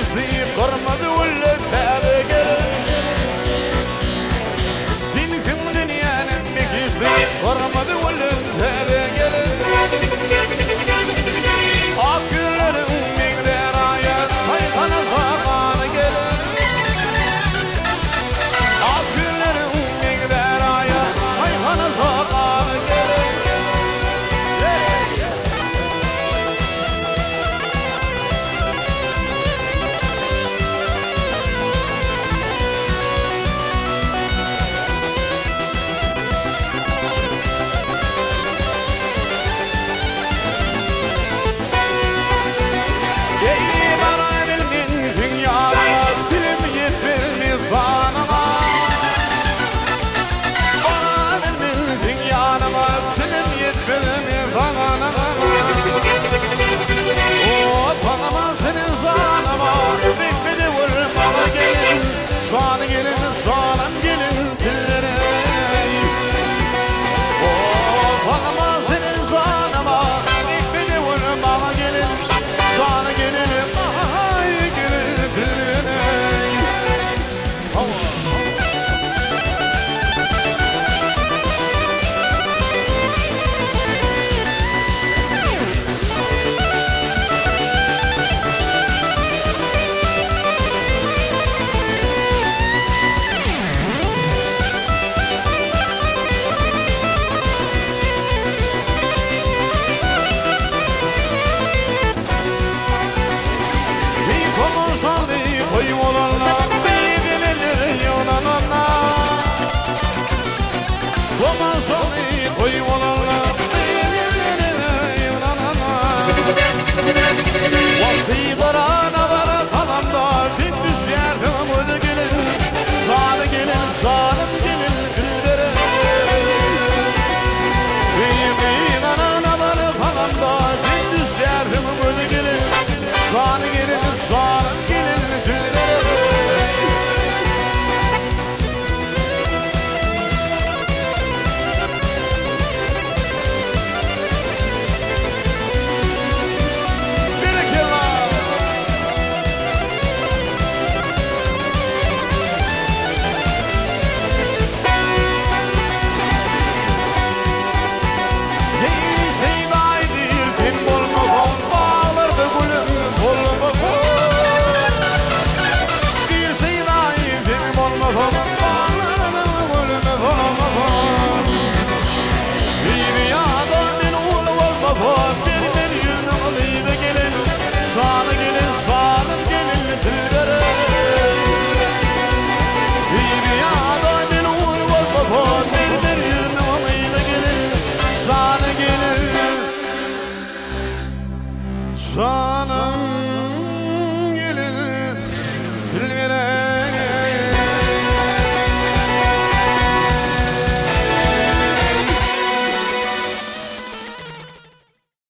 مكيزلي قرمد ولا تابع قلب دين في الدنيا مكيزلي قرمد ولا تابع قلب أكلهم مقدار عيال سيطان زمان قلب أكلهم مقدار عيال سيطان زمان قلب Soğan gelin, soğanım gelin tillere Bağlama senin soğanıma Ekmedi vurun bana gelin Soğanı gelin, ay gelin tillere Toy olanlar birbirleri yonananlar Tomasoni toy olanlar